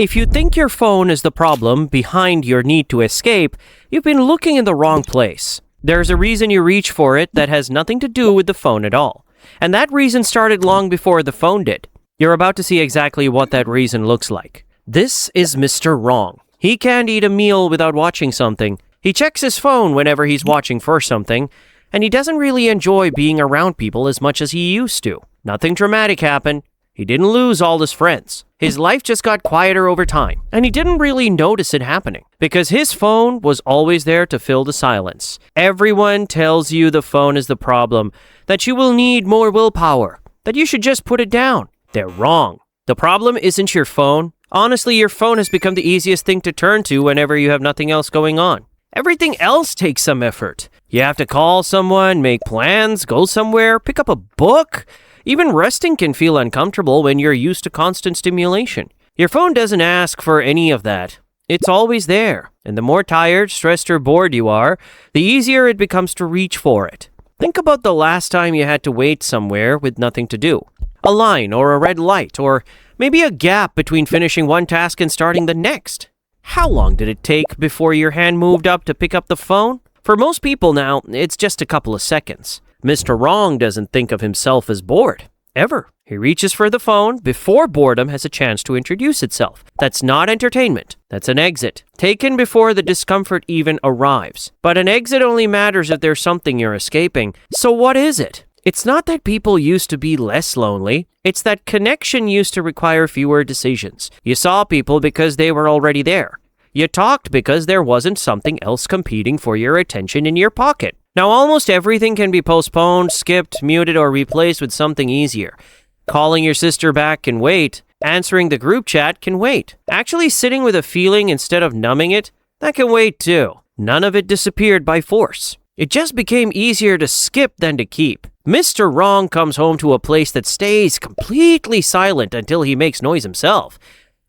If you think your phone is the problem behind your need to escape, you've been looking in the wrong place. There's a reason you reach for it that has nothing to do with the phone at all. And that reason started long before the phone did. You're about to see exactly what that reason looks like. This is Mr. Wrong. He can't eat a meal without watching something. He checks his phone whenever he's watching for something. And he doesn't really enjoy being around people as much as he used to. Nothing dramatic happened. He didn't lose all his friends. His life just got quieter over time, and he didn't really notice it happening because his phone was always there to fill the silence. Everyone tells you the phone is the problem, that you will need more willpower, that you should just put it down. They're wrong. The problem isn't your phone. Honestly, your phone has become the easiest thing to turn to whenever you have nothing else going on. Everything else takes some effort. You have to call someone, make plans, go somewhere, pick up a book. Even resting can feel uncomfortable when you're used to constant stimulation. Your phone doesn't ask for any of that. It's always there. And the more tired, stressed, or bored you are, the easier it becomes to reach for it. Think about the last time you had to wait somewhere with nothing to do. A line or a red light, or maybe a gap between finishing one task and starting the next. How long did it take before your hand moved up to pick up the phone? For most people now, it's just a couple of seconds. Mr. Wrong doesn't think of himself as bored, ever. He reaches for the phone before boredom has a chance to introduce itself. That's not entertainment. That's an exit, taken before the discomfort even arrives. But an exit only matters if there's something you're escaping. So what is it? It's not that people used to be less lonely. It's that connection used to require fewer decisions. You saw people because they were already there. You talked because there wasn't something else competing for your attention in your pocket. Now, almost everything can be postponed, skipped, muted, or replaced with something easier. Calling your sister back can wait. Answering the group chat can wait. Actually sitting with a feeling instead of numbing it, that can wait too. None of it disappeared by force. It just became easier to skip than to keep. Mr. Wrong comes home to a place that stays completely silent until he makes noise himself.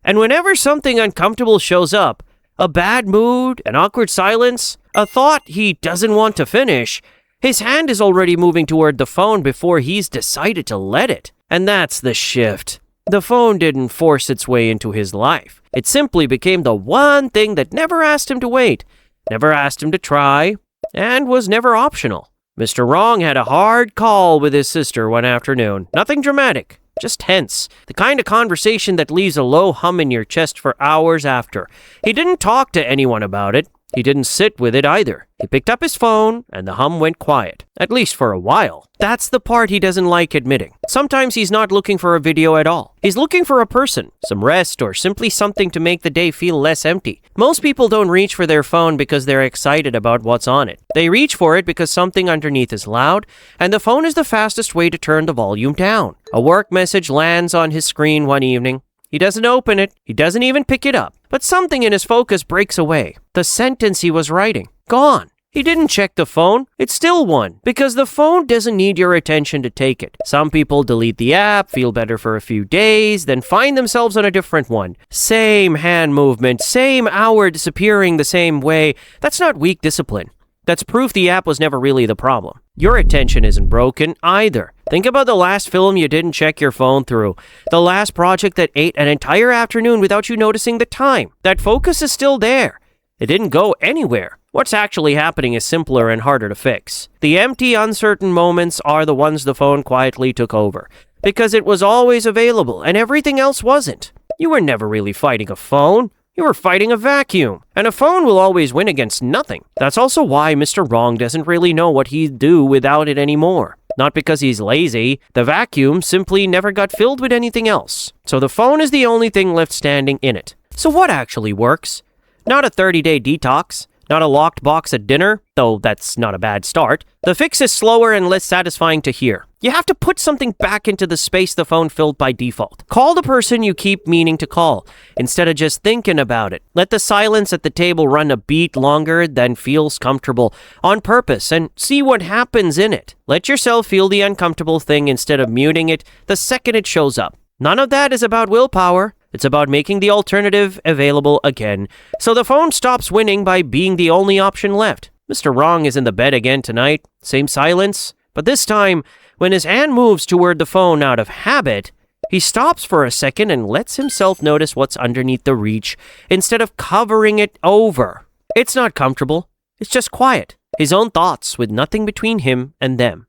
And whenever something uncomfortable shows up, a bad mood, an awkward silence, a thought he doesn't want to finish, his hand is already moving toward the phone before he's decided to let it. And that's the shift. The phone didn't force its way into his life. It simply became the one thing that never asked him to wait, never asked him to try, and was never optional. Mr. Wrong had a hard call with his sister one afternoon. Nothing dramatic. Just tense. The kind of conversation that leaves a low hum in your chest for hours after. He didn't talk to anyone about it. He didn't sit with it either. He picked up his phone, and the hum went quiet. At least for a while. That's the part he doesn't like admitting. Sometimes he's not looking for a video at all. He's looking for a person, some rest, or simply something to make the day feel less empty. Most people don't reach for their phone because they're excited about what's on it. They reach for it because something underneath is loud, and the phone is the fastest way to turn the volume down. A work message lands on his screen one evening. He doesn't open it. He doesn't even pick it up. But something in his focus breaks away. The sentence he was writing. Gone. He didn't check the phone. It's still one. Because the phone doesn't need your attention to take it. Some people delete the app, feel better for a few days, then find themselves on a different one. Same hand movement, same hour disappearing the same way. That's not weak discipline. That's proof the app was never really the problem. Your attention isn't broken either. Think about the last film you didn't check your phone through. The last project that ate an entire afternoon without you noticing the time. That focus is still there. It didn't go anywhere. What's actually happening is simpler and harder to fix. The empty, uncertain moments are the ones the phone quietly took over. Because it was always available and everything else wasn't. You were never really fighting a phone. You were fighting a vacuum, and a phone will always win against nothing. That's also why Mr. Wrong doesn't really know what he'd do without it anymore. Not because he's lazy, the vacuum simply never got filled with anything else. So the phone is the only thing left standing in it. So what actually works? Not a 30-day detox, not a locked box at dinner, though that's not a bad start. The fix is slower and less satisfying to hear. You have to put something back into the space the phone filled by default. Call the person you keep meaning to call, instead of just thinking about it. Let the silence at the table run a beat longer than feels comfortable, on purpose, and see what happens in it. Let yourself feel the uncomfortable thing instead of muting it the second it shows up. None of that is about willpower. It's about making the alternative available again, so the phone stops winning by being the only option left. Mr. Wrong is in the bed again tonight, same silence, but this time, when his hand moves toward the phone out of habit, He stops for a second and lets himself notice what's underneath the reach instead of covering it over. It's not comfortable. It's just quiet. His own thoughts with nothing between him and them.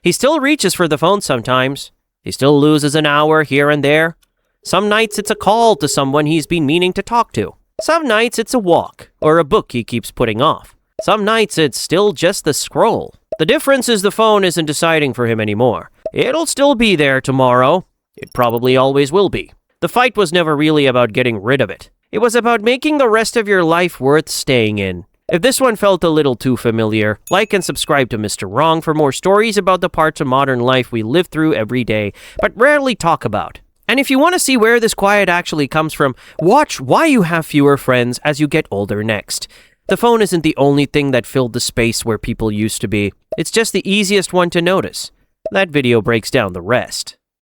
He still reaches for the phone sometimes. He still loses an hour here and there. Some nights it's a call to someone he's been meaning to talk to. Some nights it's a walk or a book he keeps putting off. Some nights it's still just the scroll. The difference is the phone isn't deciding for him anymore. It'll still be there tomorrow. It probably always will be. The fight was never really about getting rid of it. It was about making the rest of your life worth staying in. If this one felt a little too familiar, like and subscribe to Mr. Wrong for more stories about the parts of modern life we live through every day, but rarely talk about. And if you want to see where this quiet actually comes from, watch Why You Have Fewer Friends as you get older next. The phone isn't the only thing that filled the space where people used to be. It's just the easiest one to notice. That video breaks down the rest.